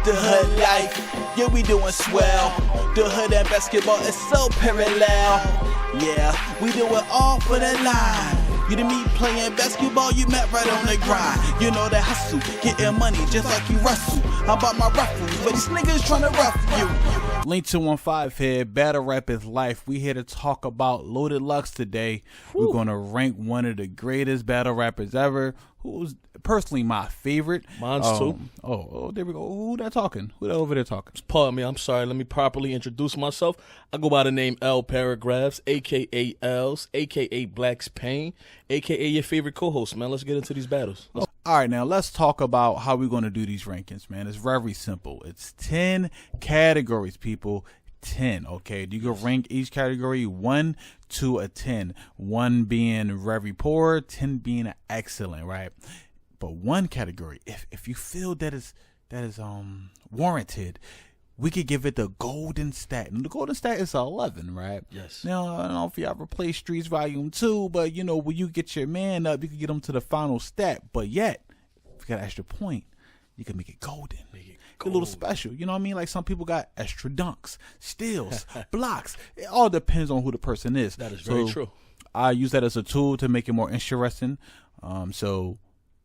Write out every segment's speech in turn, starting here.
The hood life, yeah, we doing swell. The hood and basketball is so parallel. Yeah, we do it all for the line. You did me playing basketball, you met right on the grind. You know the hustle, getting money just like you Russell. How about my ruffles, but these niggas tryna rough you. Link 215 here, Battle Rap is Life. We here to talk about Loaded Lux today. We're going to rank one of the greatest battle rappers ever, who's personally my favorite. Mine's too. Oh, there we go. Who that talking? Who that over there talking? Pardon me, I'm sorry. Let me properly introduce myself. I go by the name L Paragraphs, a.k.a. Els, a.k.a. Black's Pain, a.k.a. your favorite co-host, man. Let's get into these battles. All right, now let's talk about how we're going to do these rankings, man. It's very simple. It's 10 categories, people. 10, okay? You can rank each category 1 to a 10. 1 being very poor, 10 being excellent, right? But one category, if you feel that is warranted, we could give it the golden stat. And the golden stat is 11, right? Yes. Now, I don't know if you ever play Streets Volume 2, but, you know, when you get your man up, you can get him to the final stat. But yet, if you got an extra point, you can make it golden. A little special. You know what I mean? Like some people got extra dunks, steals, blocks. It all depends on who the person is. That is very true. I use that as a tool to make it more interesting. So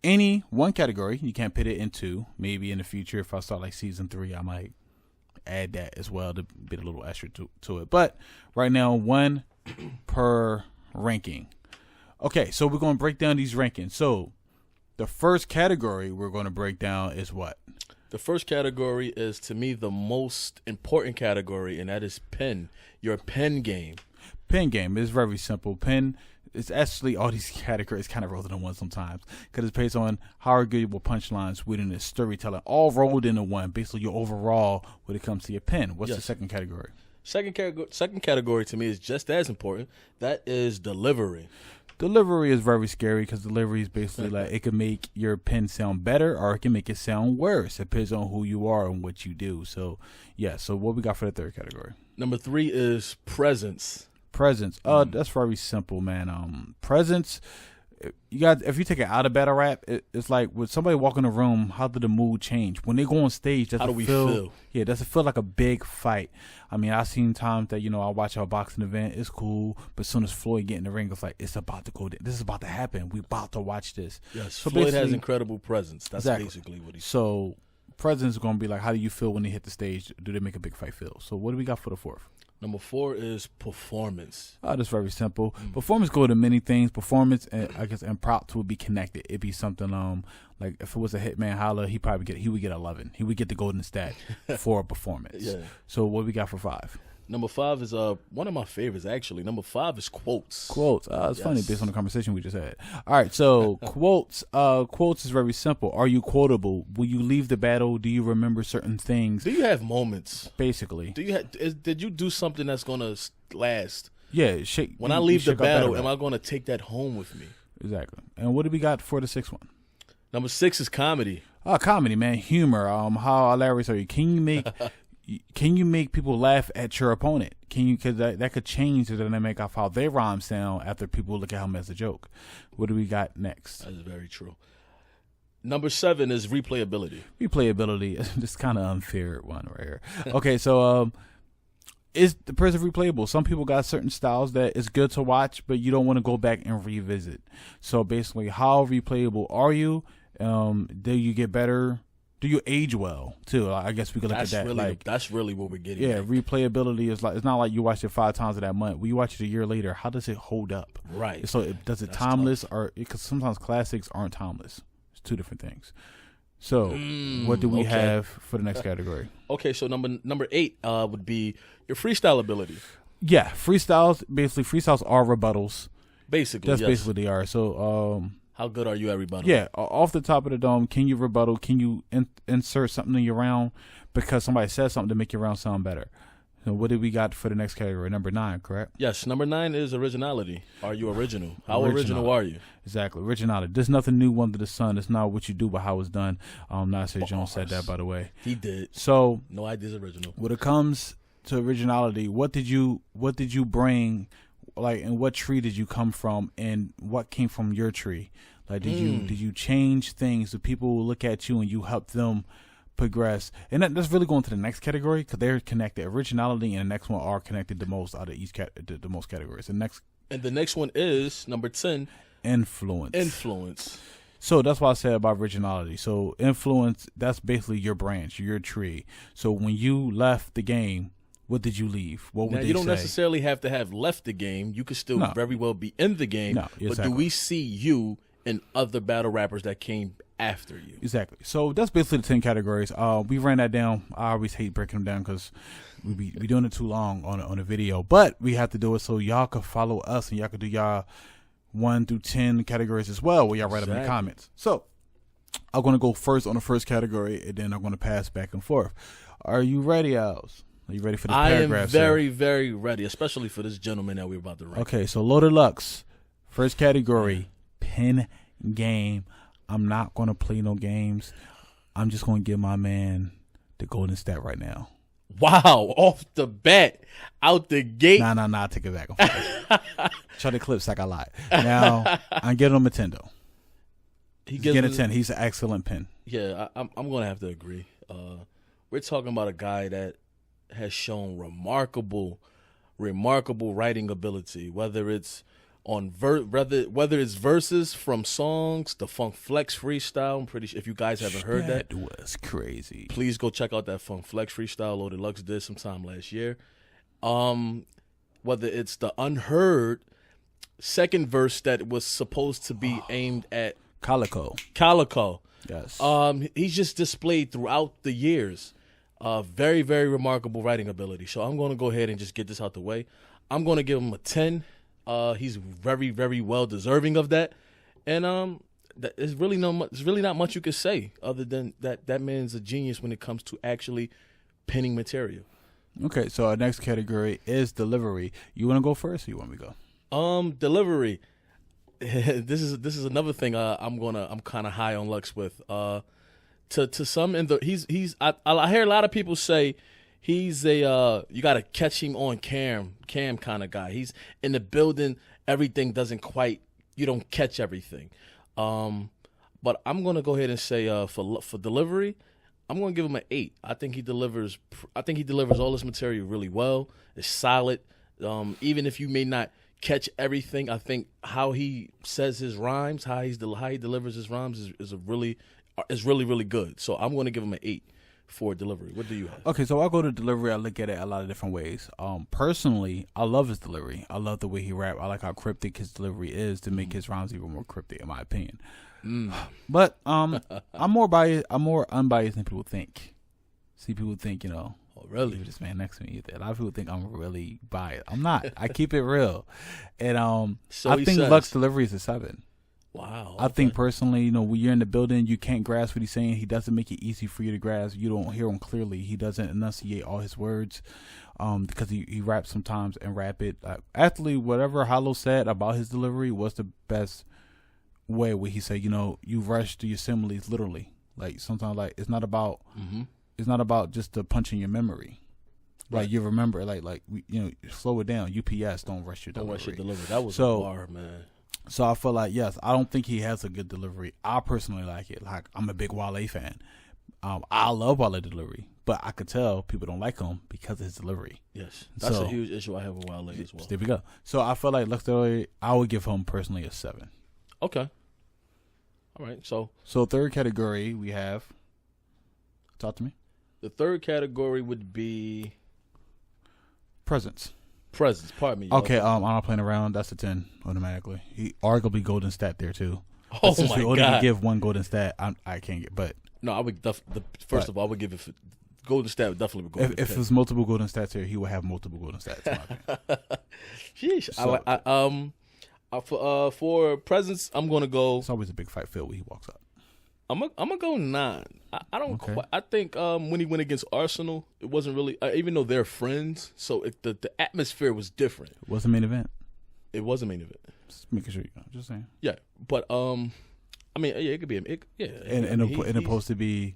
any one category, you can't put it into. Maybe in the future, if I start like season 3, I might add that as well to get a little extra to it. But right now, 1 per ranking. Okay, so we're going to break down these rankings. So the first category we're going to break down is what? The first category is, to me, the most important category, and that is pen. Your pen game. Pen game is very simple. Pen is actually all these categories kind of rolled into one sometimes because it's based on how good your punchlines, wittiness, storytelling, all rolled into one. Basically, your overall when it comes to your pen. What's the second category? Second category to me is just as important. That is delivery. Delivery is very scary because delivery is basically like it can make your pen sound better or it can make it sound worse. It depends on who you are and what you do. So, yeah. So, what we got for the third category? Number 3 is presence. Presence. That's very simple, man. Presence. If you take it out of battle rap, it's like when somebody walk in the room, how did the mood change? When they go on stage, how do we feel? Yeah, does it feel like a big fight? I mean, I've seen times that, I watch our boxing event, it's cool, but as soon as Floyd get in the ring, it's like, it's about to go, this is about to happen. We about to watch this. Yes, so Floyd has incredible presence. That's exactly. Basically what he's So, presence is going to be like, how do you feel when they hit the stage? Do they make a big fight feel? So, what do we got for the fourth? Number 4 is performance. That's very simple. Performance go to many things. Performance, I guess, and props would be connected. It'd be something like if it was a Hitman Holla, he would get 11. He would get the golden stat for a performance. Yeah. So what we got for 5? Number 5 is one of my favorites actually. Number 5 is quotes. Quotes. It's funny based on the conversation we just had. All right, so quotes. Quotes is very simple. Are you quotable? Will you leave the battle? Do you remember certain things? Do you have moments? Basically. Did you do something that's gonna last? Yeah. When I leave the battle, am I gonna take that home with me? Exactly. And what do we got for the 6th one? Number 6 is comedy. Comedy, man. Humor. How hilarious are you? Can you make people laugh at your opponent? Because that could change the dynamic of how their rhymes sound after people look at him as a joke. What do we got next? That is very true. Number 7 is replayability. Replayability is just kind of unfair one right here. Okay, so is the person replayable? Some people got certain styles that is good to watch, but you don't want to go back and revisit. So basically, how replayable are you? Do you get better? Do you age well too? I guess we could look at that. That's really what we're getting. Yeah, replayability is like, it's not like you watched it 5 times in that month. When you watch it a year later, how does it hold up? Right. So does it timeless tough. Or because sometimes classics aren't timeless. It's 2 different things. So what do we have for the next category? Okay, so number 8 would be your freestyle ability. Yeah, freestyles are rebuttals. Basically, that's basically what they are. So how good are you at rebuttal? Yeah, off the top of the dome, can you rebuttal? Can you insert something in your round because somebody says something to make your round sound better? So what did we got for the next category? Number 9, correct? Yes, number 9 is originality. Are you original? How original are you? Exactly, originality. There's nothing new under the sun. It's not what you do, but how it's done. Nasir Jones said that, by the way. He did. So no ideas original. When it comes to originality, what did you bring? Like, and what tree did you come from, and what came from your tree? Like, did you change things so people will look at you and you help them progress, and that's really going to the next category because they're connected. Originality and the next one are connected the most out of each the most categories. And the next one is number 10. Influence. So that's why I said about originality. So influence, that's basically your branch, your tree. So when you left the game, what did you leave? What would Now, they you don't say? necessarily have to have left the game. You could still No. very well be in the game. No, But do exactly. we see you in other battle rappers that came after you? Exactly. So that's basically the 10 categories. We ran that down. I always hate breaking them down because we be doing it too long on a video. But we have to do it so y'all can follow us and y'all can do y'all 1 through 10 categories as well where y'all write them in the Exactly. comments. So I'm going to go first on the first category and then I'm going to pass back and forth. Are you ready, Als? Are you ready for this I am paragraph? sir? very, very ready, especially for this gentleman that we're about to rank. Okay, so Loaded Lux, first category, pen game. I'm not going to play no games. I'm just going to give my man the golden stat right now. Wow, off the bat, out the gate. Nah, I take it back. Try the clips like I lied. Now, I'm getting him a 10, though. He He's gives getting a us- 10. He's an excellent pen. Yeah, I'm going to have to agree. We're talking about a guy that has shown remarkable writing ability, whether it's on whether it's verses from songs, the Funk Flex freestyle. I'm pretty sure if you guys haven't heard that, was crazy. please go check out that Funk Flex freestyle Loaded Lux did sometime last year. Whether it's the unheard second verse that was supposed to be aimed at Calico. Yes. Yes. He's just displayed throughout the years very, very remarkable writing ability. So I'm going to go ahead and just get this out the way. I'm going to give him a 10. He's very, very well deserving of that. And there's really not much you could say other than that man's a genius when it comes to actually penning material. Okay, so our next category is delivery. You want to go first or you want me to go? Delivery. This is another thing I'm kind of high on Lux with. To some in the I hear a lot of people say he's a you got to catch him on cam kind of guy. He's in the building, everything doesn't quite, you don't catch everything. But I'm going to go ahead and say for delivery, I'm going to give him an 8. I think he delivers all this material really well. It's solid. Even if you may not catch everything, I think how he says his rhymes, how he delivers his rhymes is really, really good. So I'm going to give him an 8 for delivery. What do you have? Okay, so I go to delivery. I look at it a lot of different ways. Personally, I love his delivery. I love the way he rap. I like how cryptic his delivery is to make his rhymes even more cryptic, in my opinion. But I'm more biased. I'm more unbiased than people think. See, people think, Oh, really? this man next to me. A lot of people think I'm really biased. I'm not. I keep it real, and So I he think says. Lux delivery is a 7. Wow. I think personally, when you're in the building, you can't grasp what he's saying. He doesn't make it easy for you to grasp. You don't hear him clearly. He doesn't enunciate all his words because he raps sometimes and rap it. Actually, whatever Hollow said about his delivery was the best way where he said, you rush through your similes literally. Like sometimes, like it's not about just the punch in your memory. Like Right. you remember, slow it down. UPS, don't rush your Don't delivery. rush your delivery. That was So- a bar, man. So I feel like, yes, I don't think he has a good delivery. I personally like it. Like, I'm a big Wale fan. I love Wale delivery, but I could tell people don't like him because of his delivery. Yes. That's So- a huge issue I have with Wale as well. There we go. So I feel like Lux delivery, I would give him personally a 7. Okay. All right. So So third category we have, talk to me, the third category would be presence. presence. Pardon me. Okay, I'm not playing around. That's a 10 automatically. He arguably golden stat there too. Oh But since my we only God. can give one golden stat, I can't get. But No, I would first of all, I would give it Golden Stat would definitely be Golden if Stat. there's multiple golden stats here, he would have multiple golden stats. in my opinion. Sheesh. So- For presence, I'm gonna go. It's always a big fight feel when he walks up. I'm gonna go 9. I don't. Okay. I think when he went against Arsenal, it wasn't really. Even though they're friends, so the atmosphere was different. What's the main event? It was a main event. Just making sure you know. Just saying. Yeah, but I mean, yeah, it could be. Yeah, And I mean, it's supposed to be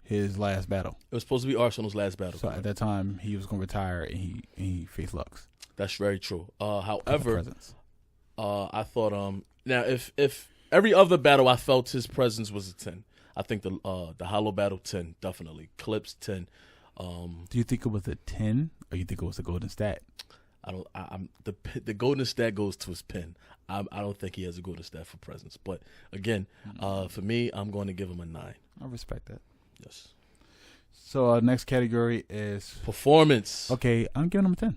his last battle. it was supposed to be Arsenal's last battle. So at that time, he was going to retire and he faced Lux. That's very true. Because of However, presence. I thought now if every other battle I felt his presence was a 10. I think the Hollow Battle 10 definitely Clips 10. Do you think it was a 10 or you think it was a golden stat? I'm the golden stat goes to his pen. I don't think he has a golden stat for presence. But again, for me, I'm going to give him a 9. I respect that. Yes. So our next category is performance. Okay, I'm giving him a 10.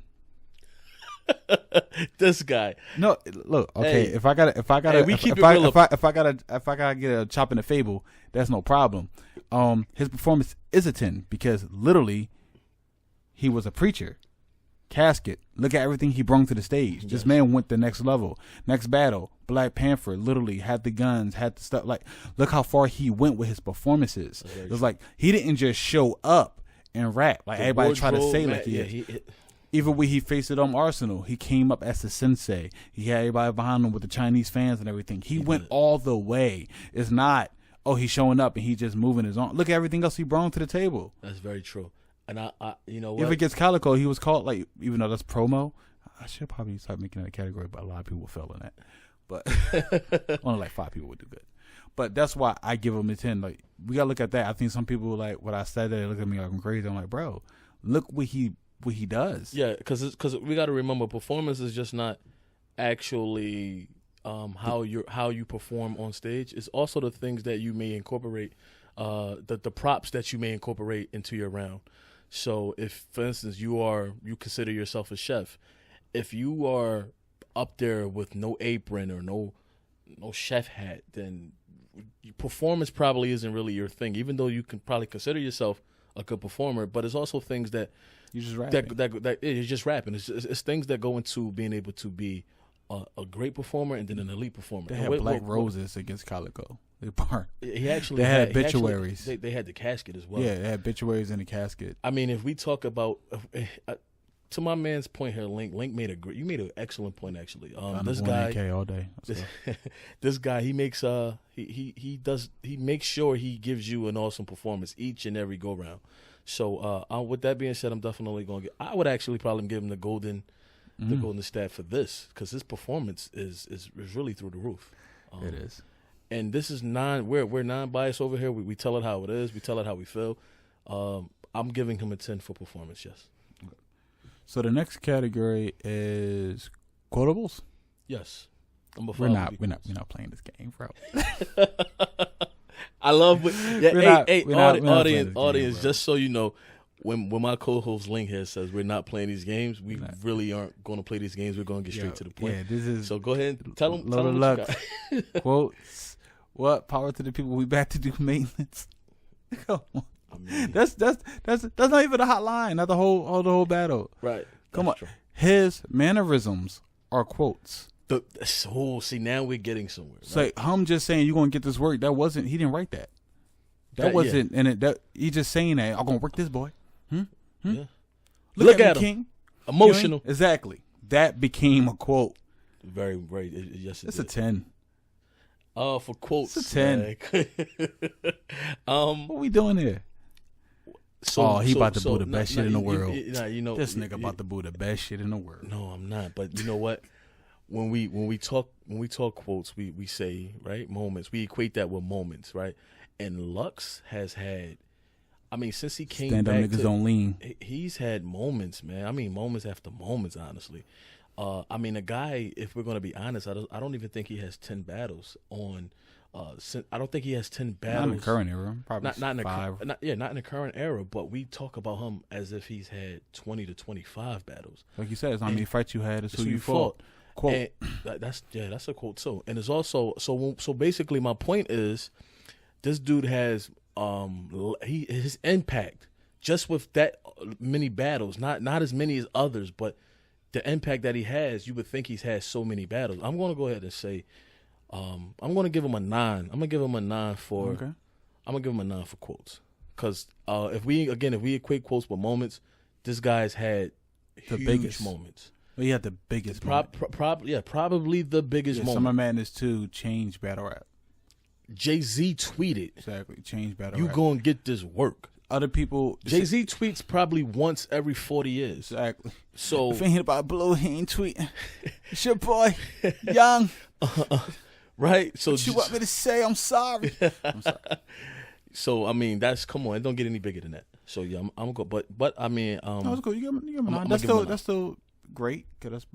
This guy. No, look. Okay, Hey. if I gotta get a chop in the fable, that's no problem. His performance is a 10 because literally, he was a preacher. Casket. Look at everything he brought to the stage. This man went the next level. Next battle, Black Panther literally had the guns, had the stuff. Like, look how far he went with his performances. It was like he didn't just show up and rap like everybody try to say like he is. Even when he faced it on Arsenal, he came up as the sensei. He had everybody behind him with the Chinese fans and everything. He went all the way. It's not, he's showing up and he's just moving his arm. Look at everything else he brought to the table. That's very true. And I you know what? If it gets Calico, he was called, like, even though that's promo, I should probably start making that a category, but a lot of people will fail in that. But only like 5 people would do good. But that's why I give him a 10. Like, we gotta look at that. I think some people, like, what I said, they look at me like I'm crazy. I'm like, bro, look what he does. Yeah, because we got to remember, performance is just not actually how you perform on stage. It's also the things that you may incorporate, the props that you may incorporate into your round. So if, for instance, you consider yourself a chef, if you are up there with no apron or no chef hat, then performance probably isn't really your thing. Even though you can probably consider yourself a good performer, but it's also things that you just rapping. That it's just rapping. It's things that go into being able to be a great performer and then an elite performer. They had Black Roses against Calico. They had obituaries. They had the casket as well. Yeah, they had obituaries in the casket. I mean, if we talk about to my man's point here, Link made you made an excellent point actually. This guy all day. This guy, he makes he makes sure he gives you an awesome performance each and every go round. So with that being said, I'm definitely going to I would actually probably give him the golden stat for this, because his performance is really through the roof. It is. And this is we're non-biased over here. We tell it how it is. We tell it how we feel. I'm giving him a 10 for performance, yes. So the next category is quotables? Yes. We're not playing this game, bro. I love audience, just so you know, when my co-host Link here says we're not playing these games, we really aren't going to play these games. We're going to get straight to the point. Yeah, this is so go ahead and tell them luck. Quotes. What? Power to the people. We back to do maintenance. Come on. I mean, that's not even a hot line. Not the whole battle. Right. Come on. True. His mannerisms are quotes. See, now we're getting somewhere. Right? So I'm just saying you're gonna get this work. That wasn't. He didn't write that. That wasn't. Yeah. And that he just saying that I'm gonna work this boy. Yeah. Look at him, King. Emotional. You know, exactly. That became a quote. Very, very. Yes, it's a 10. For quotes, it's a 10. What are we doing here? He about to boo the best shit in the world. This nigga about to boo the best shit in the world. No, I'm not. But you know what? When we talk quotes, we say, right, moments. We equate that with moments, right? And Lux has had, I mean, since he came Stand back, up niggas don't lean. He's had moments, man. I mean, moments after moments, honestly. I mean, a guy, if we're going to be honest, I don't even think he has 10 battles on. I don't think he has 10 battles. Not in the current era. Probably not in 5. not in the current era. But we talk about him as if he's had 20 to 25 battles. Like you said, it's how many fights you had. It's who you fought. Quote. That's a quote too. And it's also so basically my point is, this dude has his impact just with that many battles, not as many as others, but the impact that he has, you would think he's had so many battles. I'm going to go ahead and say, I'm going to give him a 9. I'm going to give him a 9 for. Okay. I'm going to give him a 9 for quotes, because if we equate quotes with moments, this guy's had the huge biggest moments. Well, he had the biggest. Probably the biggest moment. Summer Madness 2 changed battle rap. Jay-Z tweeted. Exactly, change battle you rap. gonna get this work. Other people. Jay-Z tweets probably once every 40 years. Exactly. So if ain't about Blue, he ain't tweeting. It's your boy, Young. Right. So what you want me to say? I'm sorry. I'm sorry. So I mean, come on, it don't get any bigger than that. So yeah, I'm go. But I mean, That's cool. You give him a 9. I'm That's gonna give him a 9. that's still great. Cause that's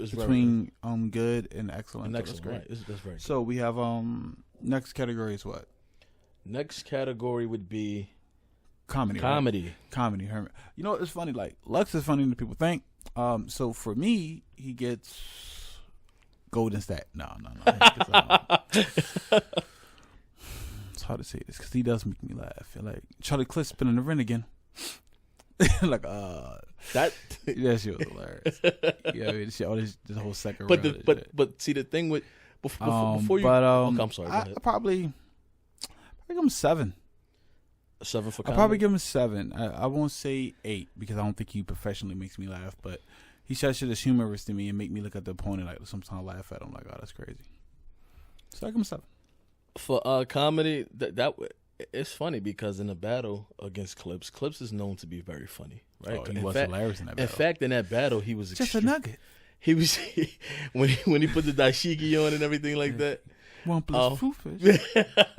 It's between good and excellent. And So excellent, that's great. right? That's very. So we have next category is what? Next category would be Comedy. Right? comedy. Comedy. Herman. You know, it's funny. Like Lux is funnier than people think. So for me, he gets golden stat. No. It's hard to say this because he does make me laugh. Like Charlie Cliff spinning the ring again. Like That. that shit was hilarious. Yeah, I mean, this whole second But round. but see the thing with before you. But okay, I'm sorry. Go I ahead. probably give him 7. 7 for I comedy. probably give him 7. I won't say 8 because I don't think he professionally makes me laugh, but he says shit is humorous to me and make me look at the opponent like sometimes I laugh at him like, oh, that's crazy. So I give him 7. For comedy, that it's funny because in the battle against Clips is known to be very funny, right? Oh, he was hilarious in that In battle. fact, in that battle, he was Just a nugget. He was when he put the dashiki on and everything like that. 1 plus fruit fish.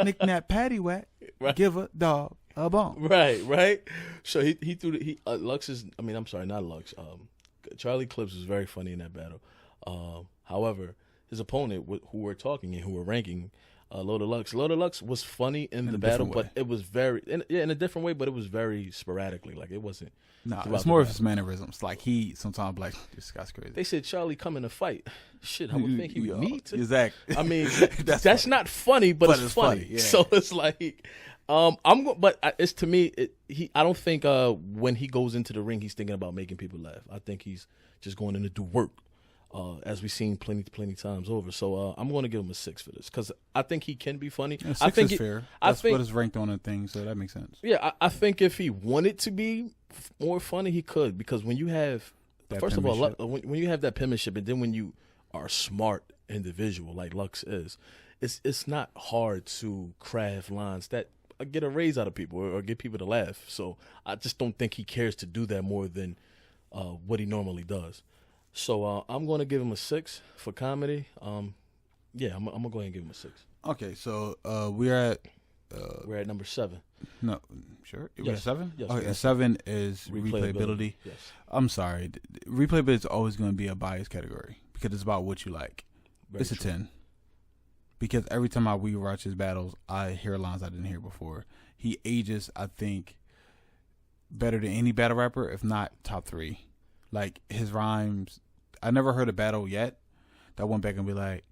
Nick nap patty whack. Right. Give a dog a bone. Right. So he threw Lux is. I mean, I'm sorry, not Lux. Charlie Clips was very funny in that battle. However, his opponent, who we're talking and who we're ranking, Loda Lux. Loda Lux was funny in the battle, but it was very in a different way. But it was very sporadically. Like it wasn't. No, throughout it's the more of battle. his mannerisms. Like he sometimes like this guy's crazy. They said Charlie come in a fight. Shit, I would think he would need to. Exactly. I mean, That's that's funny. not funny, but it's funny. funny, yeah. So it's like, but it's to me, I don't think when he goes into the ring, he's thinking about making people laugh. I think he's just going in to do work, as we've seen plenty times over. So I'm going to give him a 6 for this because I think he can be funny. Yeah, 6 I think is fair. I That's think what is ranked on a thing, so that makes sense. yeah, I think if he wanted to be more funny, he could because when you have That first of all, penmanship. when you have that penmanship, and then when you are a smart individual like Lux is, it's not hard to craft lines that get a raise out of people or get people to laugh. So I just don't think he cares to do that more than what he normally does. So I'm going to give him a 6 for comedy. Yeah, I'm gonna go ahead and give him a 6. Okay, so we're at We're at number 7. no, sure. We're at Yes. 7. Yes, Okay, yes. 7 is replayability. Yes. I'm sorry, replayability is always going to be a biased category because it's about what you like. Very It's a true. 10 because every time I rewatch his battles, I hear lines I didn't hear before. He ages, I think, better than any battle rapper, if not top 3. Like his rhymes, I never heard a battle yet that went back and be like,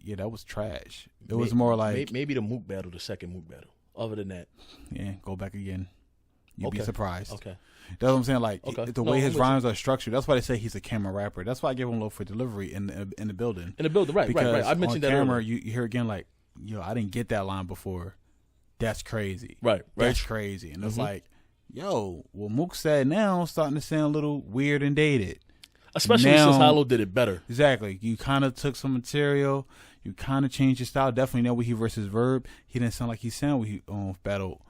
yeah, that was trash. It was more like, maybe the Mook battle, the second Mook battle. Other than that, yeah, go back again. You'd be Okay. surprised. okay. That's what I'm saying. Like Okay. the No, way I'm his with rhymes are structured. That's why they say he's a camera rapper. That's why I give him low for delivery in the building. In the building, right. I mentioned on that camera, earlier. you hear again like, yo, I didn't get that line before. That's crazy. Right. That's crazy. And it's Mhm. like, yo, what Mook said now starting to sound a little weird and dated. Especially Now- since Hollow did it better. Exactly. You kind of took some material. You kind of changed your style. Definitely know when he versus Verb, he didn't sound like he sounded when he battled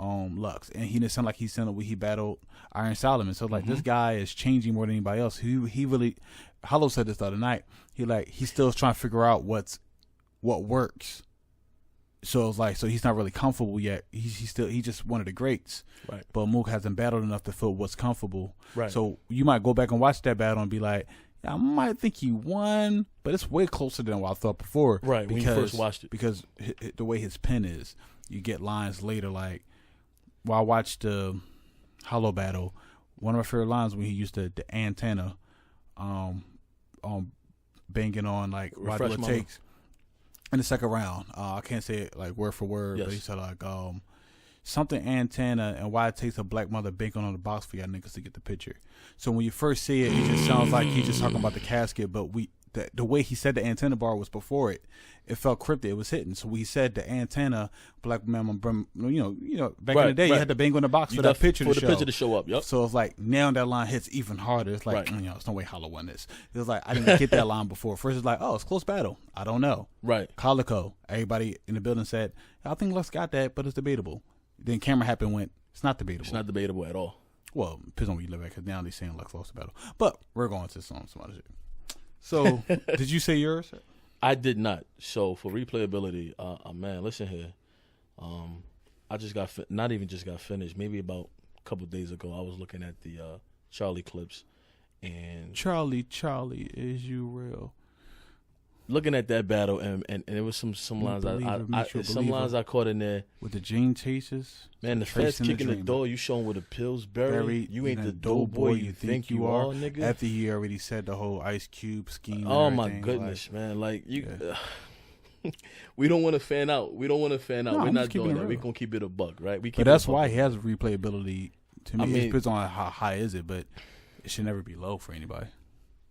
Lux, and he didn't sound like he sounded when he battled Iron Solomon. So like this guy is changing more than anybody else. He really, Hollow said this the other night. He still is trying to figure out what works. So it's like, so he's not really comfortable yet. He's just one of the greats. Right. But Mook hasn't battled enough to feel what's comfortable. Right. So you might go back and watch that battle and be like, yeah, I might think he won, but it's way closer than what I thought before. Right, when you first watched it. Because the way his pen is, you get lines later. Like, while I watched the Hollow battle, one of my favorite lines when he used the antenna, banging on like why do Refresh it my takes in the second round. I can't say it like word for word, but Yes. he said like something antenna and why it takes a black mother banking on the box for y'all niggas to get the picture. So when you first see it, it just sounds like he's just talking about the casket, but the way he said the antenna bar was before it felt cryptic. It was hitting. So we said the antenna, black man, you know, back in the day, you had to bang on the box for that picture to show. picture to show up. Yep. So it's like now that line hits even harder. It's like, Right. there's no way Hollow won this. It was like I didn't get that line before. First it's like, oh, it's close battle. I don't know. Right. Calico. Everybody in the building said, I think Lux got that, but it's debatable. Then camera happened went, it's not debatable. It's not debatable at all. Well, depends on where you live at, because now they're saying Lux lost the battle. But we're going to some other shit. So, did you say yours? I did not. So for replayability, man, listen here. I just got not even just got finished. Maybe about a couple days ago, I was looking at the Charlie clips, and Charlie, is you real? looking at that battle, and it was some lines lines I caught in there with the Gene Chases. Man, the feds kicking the door. You showing with a Pillsbury. You ain't the dope boy you think you are, nigga. After he already said the whole Ice Cube scheme. Oh my goodness, man! Like you. We don't want to fan out. No, we're not doing that. We're going to keep it a buck, right? But that's why he has replayability. To me, it depends on how high is it, but it should never be low for anybody.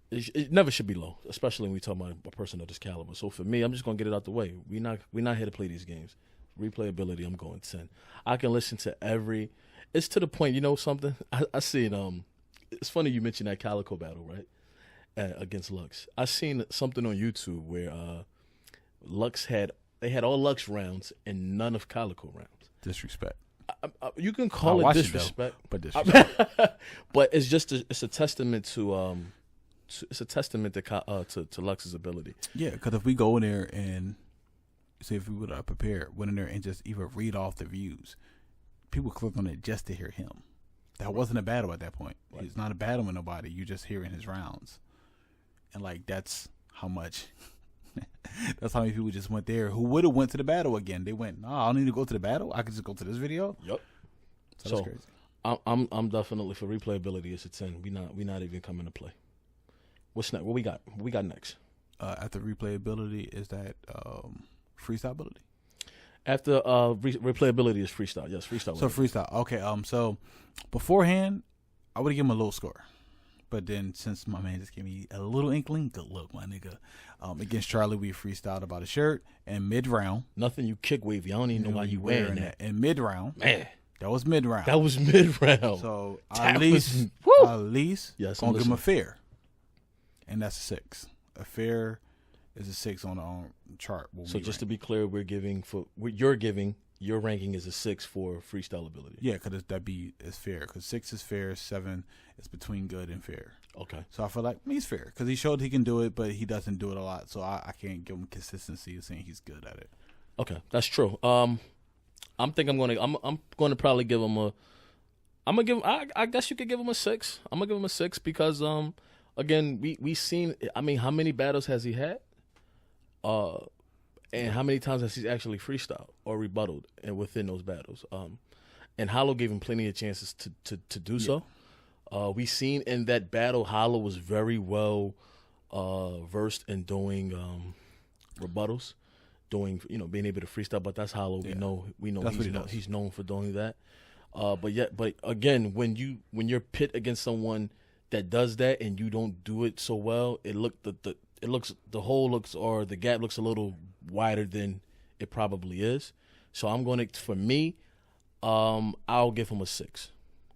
It never should be low, especially when we talk about a person of this caliber. So for me, I'm just going to get it out the way. We're not here to play these games. Replayability, I'm going 10. I can listen to every. It's to the point, you know something? I seen, it's funny you mentioned that Calico battle, right? Against Lux. I seen something on YouTube where Lux had all Lux rounds and none of Calico rounds. Disrespect. You can call it disrespect, but disrespect. But it's just it's a testament to to Lux's ability. Yeah, because if we go in there and say if we would have prepared, went in there and just even read off the views, people click on it just to hear him. That wasn't a battle at that point. Right. It's not a battle with nobody. You're just hearing his rounds, and like that's how much. That's how many people just went there who would have went to the battle again. They went, no, I don't need to go to the battle. I can just go to this video. Yep. So that's crazy. I'm definitely for replayability. It's a 10. We not even coming to play. What's next? What we got? What we got next? After replayability is that freestyle ability. After replayability is freestyle. Yes, freestyle. So freestyle. Okay. So beforehand, I would give him a low score. But then, since my man just gave me a little inkling, good look, my nigga. Against Charlie, we freestyled about a shirt. And mid-round. Nothing you kick wavy. I don't even know why you wearing that. And mid-round. Man. That was mid-round. So, at least, yes, going to give him a fair. And that's a 6. A fair is a 6 on the chart. So, just to be clear, your ranking is a 6 for freestyle ability. Yeah, because it's fair. Because 6 is fair, 7 is between good and fair. Okay. So I feel like he's fair because he showed he can do it, but he doesn't do it a lot. So I can't give him consistency of saying he's good at it. Okay, that's true. I'm gonna probably give him a. I guess you could give him a 6. I'm gonna give him a 6 because again we seen. I mean, how many battles has he had? And how many times has he actually freestyled or rebutted and within those battles? And Hollow gave him plenty of chances to do so. We seen in that battle, Hollow was very well versed in doing rebuttals, being able to freestyle. But that's Hollow. Yeah. We know he's known for doing that. But again, when you're pit against someone that does that and you don't do it so well, the gap looks a little wider than it probably is. So I'm going to, for me, I'll give him a 6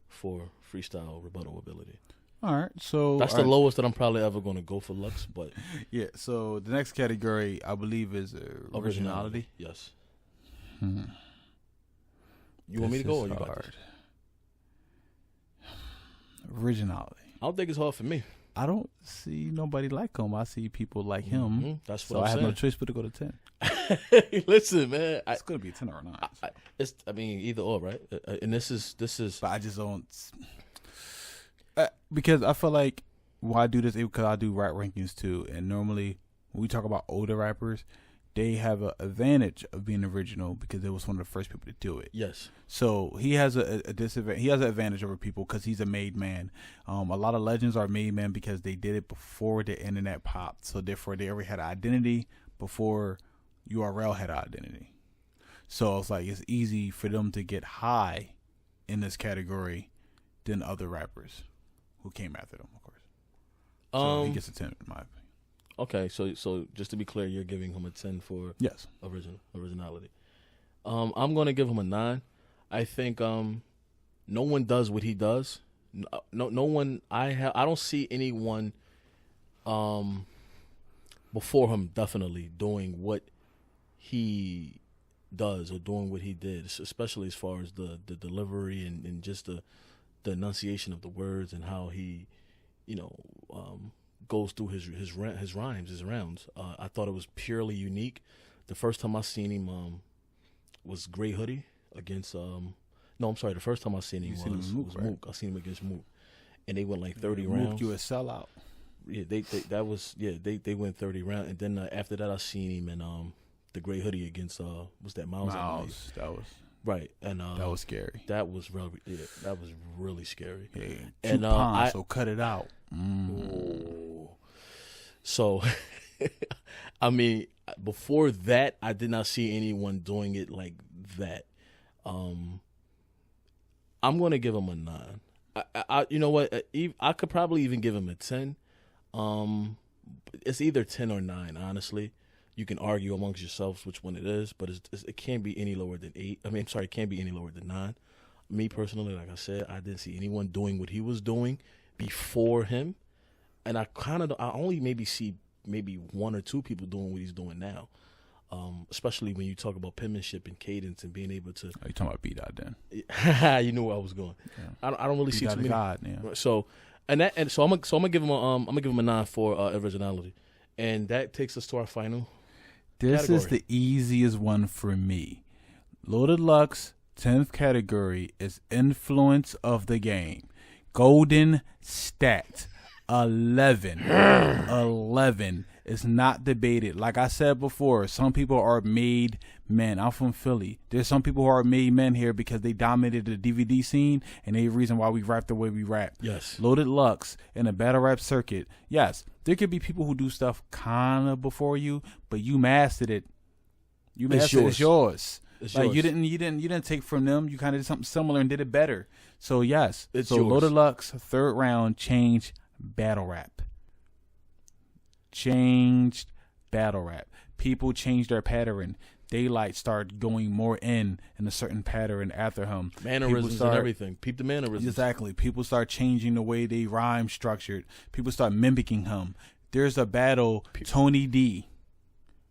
for freestyle rebuttal ability. All right, so that's the lowest that I'm probably ever going to go for Lux. But yeah, so the next category I believe is originality. Yes. You want me to go or you got this? Originality. I don't think it's hard for me. I don't see nobody like him. I see people like him. Mm-hmm. That's what so I'm I have saying. no choice but to go to 10. Listen, man, it's gonna be a 10 or a 9. Either or, right? And this is. But I just don't. Because I feel like why I do this because I do rap rankings too, and normally when we talk about older rappers, they have an advantage of being original because they was one of the first people to do it. Yes. So he has a disadvantage. He has an advantage over people because he's a made man. A lot of legends are made men because they did it before the internet popped. So therefore, they already had an identity before URL had an identity. So it's like it's easy for them to get high in this category than other rappers who came after them, of course. So he gets a 10 in my opinion. Okay, so just to be clear, you're giving him a 10 for yes originality. I'm going to give him a 9. I think no one does what he does. No one. I don't see anyone before him definitely doing what he does or doing what he did, especially as far as the delivery and just the enunciation of the words and how he, goes through his rhymes, his rounds. I thought it was purely unique. The first time I seen him was Gray Hoodie. against no, I'm sorry. The first time I seen him seen him was with Mook, right? Mook. I seen him against Mook, and they went like 30 Mook, rounds. you a sellout. Yeah, they went 30 rounds, and then after that I seen him in the gray hoodie against what's that Miles? That was Right, and that was scary. that was really scary. Yeah, And, and so cut it out. Oh. So, I mean, before that, I did not see anyone doing it like that. I'm gonna give him a 9. I you know what? I could probably even give him a 10. It's either 10 or 9. Honestly, you can argue amongst yourselves which one it is, but it can't be any lower than 8. I mean, I'm sorry, it can't be any lower than 9. Me personally, like I said, I didn't see anyone doing what he was doing before him, and I only maybe see maybe 1 or 2 people doing what he's doing now. Especially when you talk about penmanship and cadence and being able to. Are you talking about B-Dot then? You knew where I was going. Yeah. I don't really see too many. God, yeah. So I'm gonna give him a 9 for originality, and that takes us to our final. This category. is the easiest one for me. Loaded Lux 10th category is influence of the game. Golden stat 11. 11 is not debated. Like I said before, some people are made men. I'm from Philly. There's some people who are made men here because they dominated the DVD scene, and they the reason why we rap the way we rap. Yes. Loaded Lux in a battle rap circuit. Yes, there could be people who do stuff kind of before you, but you mastered it. You mastered it. It's yours. It's like yours. you didn't take from them. You kind of did something similar and did it better. So yes, It's so yours. Loaded Lux 3rd round changed battle rap. Changed battle rap. People changed their pattern. Daylight started going more in a certain pattern after him. Mannerisms and everything. Peep the mannerisms. Exactly. People start changing the way they rhyme structured. People start mimicking him. There's a battle, Tony D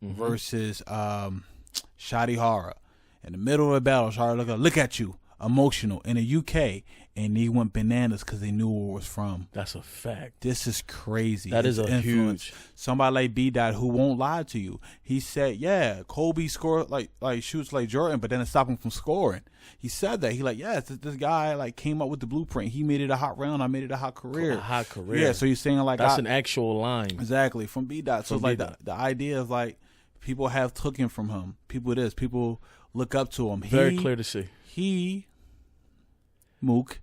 versus Shadi Hara. In the middle of the battle, Shadi look at you, emotional, in the UK, and they went bananas because they knew where it was from. That's a fact. This is crazy. That is It's a influence. huge. Somebody like B-Dot who won't lie to you. He said, yeah, Kobe scored like shoots like Jordan, but then it stopped him from scoring. He said that. He like, yeah, this guy like came up with the blueprint. He made it a hot round. I made it a hot career. A hot career. Yeah, so he's saying like That's an actual line. exactly from B-Dot. So From it's like B-Dot. the idea of like people have taken from him. People look up to him. Very clear to see. Mook.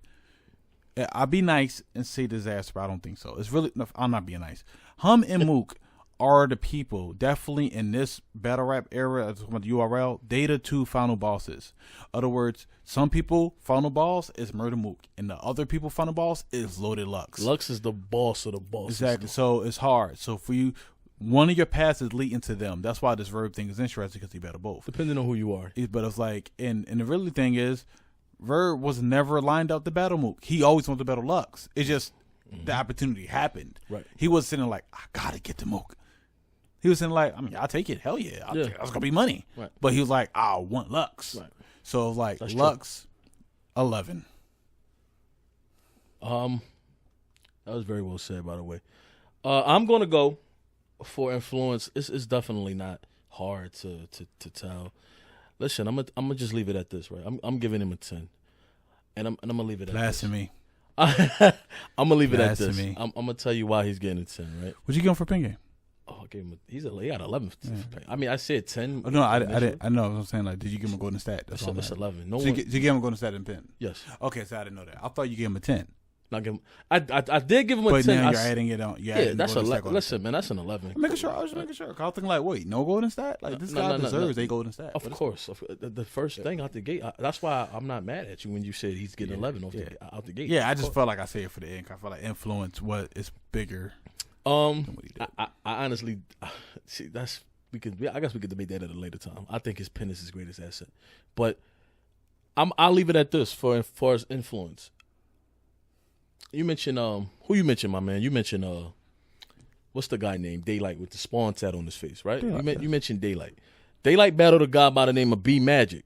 I'll be nice and say disaster, but I don't think so. It's really, no, I'm not being nice. Hum and Mook are the people, definitely in this battle rap era, about the URL, they the 2 final bosses. Other words, some people, final boss is Murder Mook, and the other people, final boss is Loaded Lux. Lux is the boss of the bosses. Exactly. So it's hard. So for you, one of your paths is leading to them. That's why this verb thing is interesting because you better both. Depending on who you are. But it's like, and the really thing is, Verb was never lined up to battle Mook. He always wanted to battle Lux. It's just the opportunity happened. Right. He was sitting like, I gotta get to Mook. He was sitting like, I mean, I'll take it. Hell yeah. I'll take it. That's gonna be money. Right. But he was like, I want Lux. Right. So it was like That's Lux 11. That was very well said, by the way. I'm gonna go for influence. It's definitely not hard to tell. Listen, I'm gonna just leave it at this, right? I'm giving him a 10, and I'm gonna leave it at Blasphemy. this. I'm gonna leave it at this. Blasphemy. I'm gonna tell you why he's getting a 10, right? What'd you give him for pin game? Oh, I gave him. He got 11. I mean, I said 10. Oh, no, I didn't. I know. I'm saying like, did you give him a golden stat? That's all. It's 11. Did you give him a golden stat and pin? Yes. Okay, so I didn't know that. I thought you gave him a 10. Not give him. I did give him a But 10. now you're adding it on. Yeah, that's a listen, man. That's an 11. I'm making sure. I was just making sure. I was thinking like, wait, no golden stat? Like this guy deserves a golden stat. Of course, the first thing out the gate. That's why I'm not mad at you when you said he's getting 11 out the gate. Yeah, I just felt like I say it for the ink. I felt like influence is bigger. I honestly see I guess we could debate that at a later time. I think his pen is his greatest asset, but I'll leave it at this for as influence. You mentioned who you mentioned, my man. You mentioned what's the guy named Daylight with the Spawn tat on his face, right? You mentioned Daylight. Daylight battled a guy by the name of B Magic.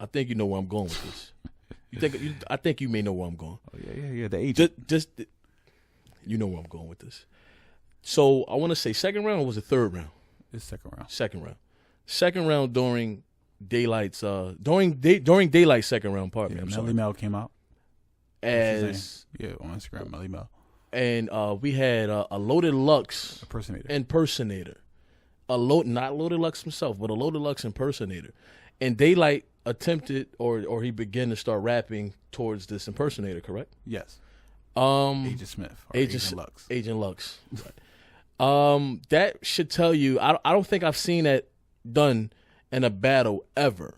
I think you know where I'm going with this. I think you may know where I'm going. Oh, yeah. The agent. Just you know where I'm going with this. So I want to say second round or was it third round? It's second round. Second round. Second round during Daylight's during Daylight's second round. Pardon me, I'm Melly sorry. Mel came out. As Yeah, on Instagram, Melly Mel. and we had a Loaded Lux Impersonator. not Loaded Lux himself, but a Loaded Lux impersonator. And Daylight attempted or he began to start rapping towards this impersonator, correct? Yes. Agent Smith. Or Agent Lux. Agent Lux. Right. That should tell you. I don't think I've seen that done in a battle ever.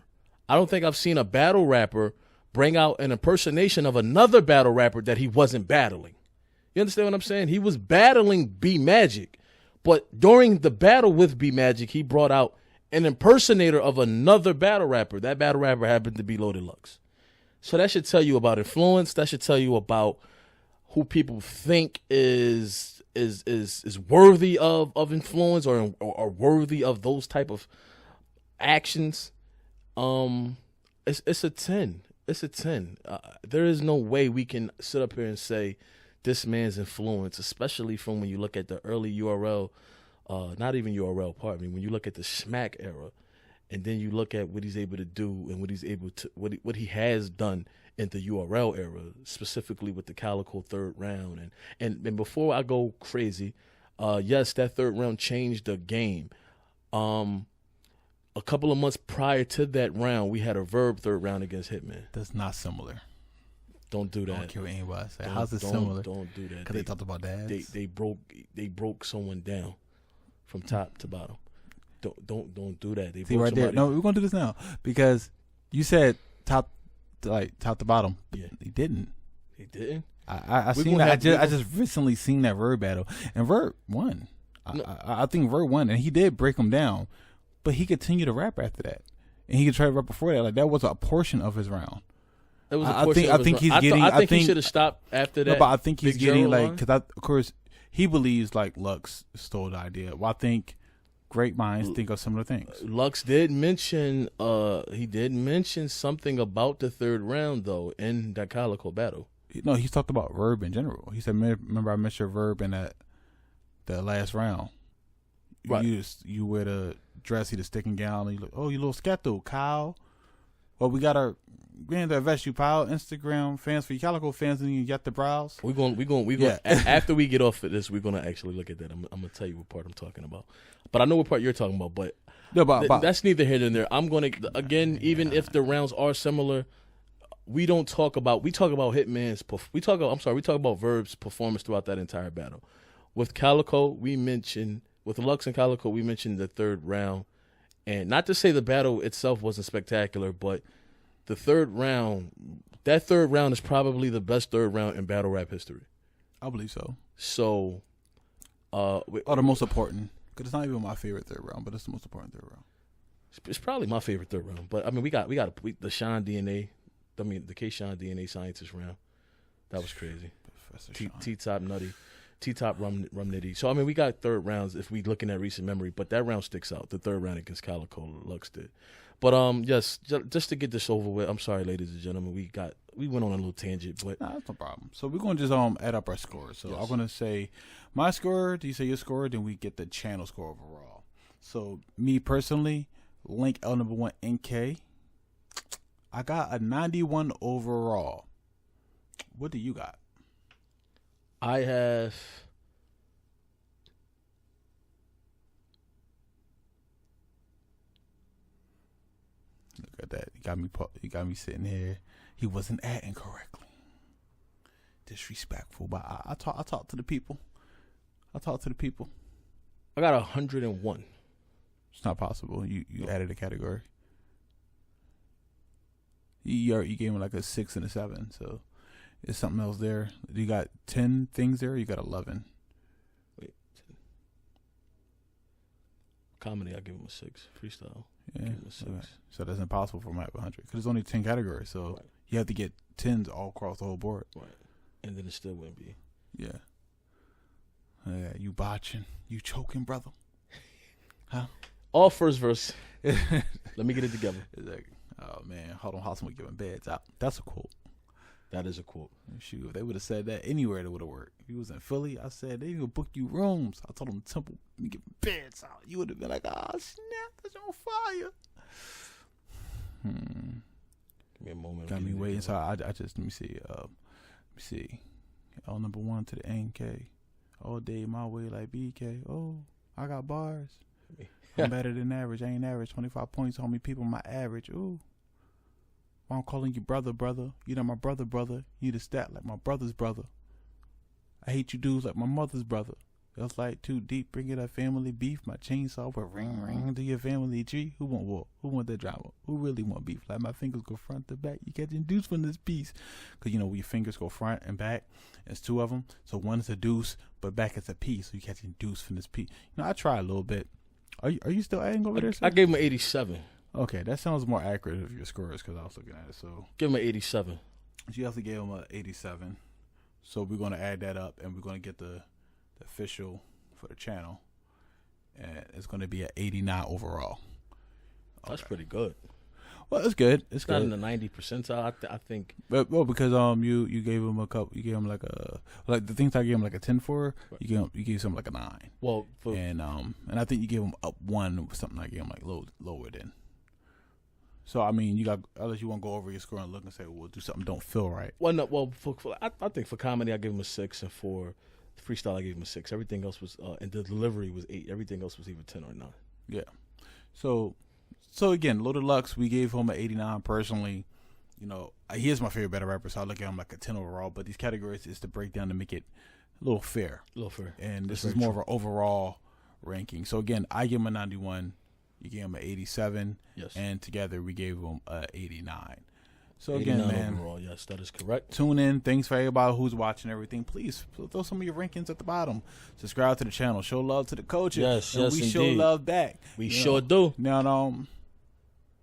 I don't think I've seen a battle rapper bring out an impersonation of another battle rapper that he wasn't battling. You understand what I'm saying? He was battling B Magic, but during the battle with B Magic, he brought out an impersonator of another battle rapper. That battle rapper happened to be Loaded Lux. So that should tell you about influence. That should tell you about who people think is worthy of influence or worthy of those type of actions. It's a 10. It's a 10. There is no way we can sit up here and say this man's influence, especially from when you look at the early URL, not even URL, pardon me, when you look at the Smack era, and then you look at what he's able to do and what he has done in the URL era, specifically with the Calico third round. And before I go crazy, yes, that third round changed the game. A couple of months prior to that round, we had a Verb third round against Hitman. That's not similar. Don't do that. I don't care what anybody say. How's it similar? Don't do that. Because they talked about dads. They broke someone down from top to bottom. Don't do that. They See broke right there. somebody. No, we're gonna do this now because you said top to bottom. Yeah. He didn't. He didn't. I We seen gonna that. have- I just recently seen that Verb battle, and Verb won. No. I think Verb won, and he did break him down, but he continued to rap after that, and he could try to rap before that. Like that was a portion of his round. It was a I portion think- of I his think run. he's I getting- I think he think- should have stopped after that. No, but I think he's Big getting Gerald like line. because of course he believes like Lux stole the idea. Well, I think great minds think of similar things. Lux did mention something about the third round though in that Calico battle. No, he's talked about Verb in general. He said, "Remember, I mentioned Verb in that last round. Right. You wear the dress, the sticking gown, and you look, oh, you little scatto, Kyle. Well, we got to invest you, pal. Instagram fans for your Calico fans, and you got the brows. We're going Yeah. after we get off of this, we're gonna actually look at that. I'm gonna tell you what part I'm talking about, but I know what part you're talking about. But No, but that's neither here nor there. I'm gonna again, even if the rounds are similar, we talk about Hitman's. We talk about Verb's performance throughout that entire battle. With Calico, with Lux and Calico, we mentioned the third round, and not to say the battle itself wasn't spectacular, but that third round is probably the best third round in battle rap history. I believe so. So, The most important, because it's not even my favorite third round, but it's the most important third round. it's probably my favorite third round. But I mean, we got the Sean DNA. I mean, the K-Sean DNA scientist round. That was crazy. Professor Sean. T-Top Nutty. T-Top Rum Nitty. So, I mean, we got third rounds if we looking at recent memory, but that round sticks out. The third round against Calico, Lux did. But, yes, just to get this over with, I'm sorry, ladies and gentlemen, we went on a little tangent, but Nah, that's no problem. So we're going to just add up our scores. So Yes. I'm going to say my score, do you say your score? Then we get the channel score overall. So me personally, Link L number 1 NK, I got a 91 overall. What do you got? I have... Look at that. You got me sitting here. He wasn't acting correctly. Disrespectful, but I talk to the people. I talk to the people. I got 101. It's not possible. You added a category. You gave him like a 6 and a 7. So is something else there? You got 10 things there. Or you got 11. Wait. Comedy, I give him a 6. Freestyle. Yeah. Give him a 6. Okay. So that's impossible for Map 100 because there's only 10 categories. So Right. you have to get 10s all across the whole board. Right. And then it still wouldn't be. Yeah. Yeah. You botching. You choking, brother. Huh? All first verse. Let me get it together. It's like, oh man, hold on, how someone giving beds out. That's a quote. That is a quote. Shoot, if they would have said that anywhere, that would have worked. If he was in Philly, I said they didn't even book you rooms. I told them Temple, me giving beds out. You would have been like, oh snap, that's on fire. Give me a moment. Got me waiting. So I just let me see. L number 1 to the NK. All day my way like BK. Oh, I got bars. I'm better than average. I ain't average. 25 points, homie. People my average. Ooh. Why I'm calling you brother. You know my brother. You the stat like my brother's brother. I hate you dudes like my mother's brother. It's like too deep. Bring it up family beef. My chainsaw will ring to your family tree. Who want war? Who want that drama? Who really want beef? Like my fingers go front to back. You catching deuce from this piece. Cause you know when your fingers go front and back, it's 2 of them. So one is a deuce, but back is a piece. So you catching deuce from this piece. You know I try a little bit. Are you still adding over there? Sir? I gave him an 87. Okay, that sounds more accurate of your scores because I was looking at it. So give him an 87. You also gave him an 87. So we're gonna add that up and we're gonna get the official for the channel, and it's going to be at 89 overall. That's pretty good. Well, it's good. It's not good. in the 90 percentile. I think. But well, because you gave him a couple. You gave him like the things I gave him like a 10 for. You gave him like a 9. Well, and I think you gave him up 1 or something. I gave him like lower than. So I mean, you got unless you want to go over your score and look and say, well, do something don't feel right. Well, no. Well, I think for comedy I gave him a 6, and for freestyle I gave him a 6. Everything else was and the delivery was 8. Everything else was either 10 or 9. Yeah. So again, Loaded Lux, we gave him an 89 personally. You know, he is my favorite battle rapper, so I look at him like a 10 overall. But these categories is to break down to make it a little fair. And this is more of an overall ranking. So again, I give him a 91. You gave him an 87. Yes. And together we gave him a 89. So again, man, overall, yes, that is correct. Tune in. Thanks for everybody who's watching everything. Please throw some of your rankings at the bottom. Subscribe to the channel. Show love to the coaches. Yes, and yes, we indeed. show love back. We sure do. Now,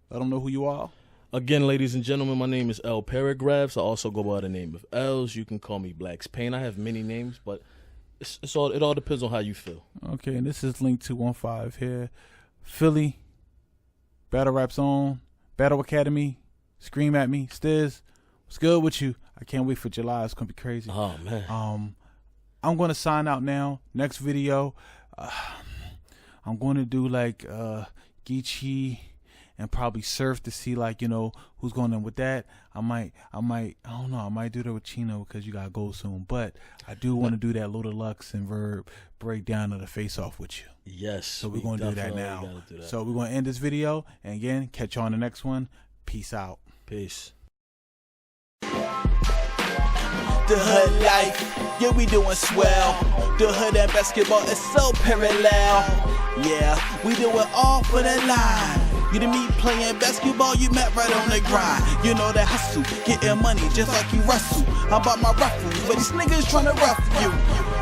let them know who you are. Again, ladies and gentlemen, my name is L Paragraphs. I also go by the name of Els. You can call me Black's Pain. I have many names, but it all depends on how you feel. Okay, and this is Link 215 here. Philly, Battle Rap Zone, Battle Academy, Scream at Me, Stiz. What's good with you? I can't wait for July. It's gonna be crazy. Oh man. I'm gonna sign out now. Next video, I'm gonna do like Geechee and probably Surf to see like who's going in with that. I don't know. I might do that with Chino because you gotta go soon. But I do want to do that Loaded Lux and Verb breakdown of the Face Off with you. Yes. So we're gonna do that now. So we're gonna end this video and again catch you on the next one. Peace out. Peace. The hood life, yeah, we doing swell. The hood and basketball is so parallel. Yeah, we do it all for the line. You to me playing basketball, you met right on the grind. You know that hustle, getting money just like you Russell. I bought my ruffles, but these niggas tryna rough you.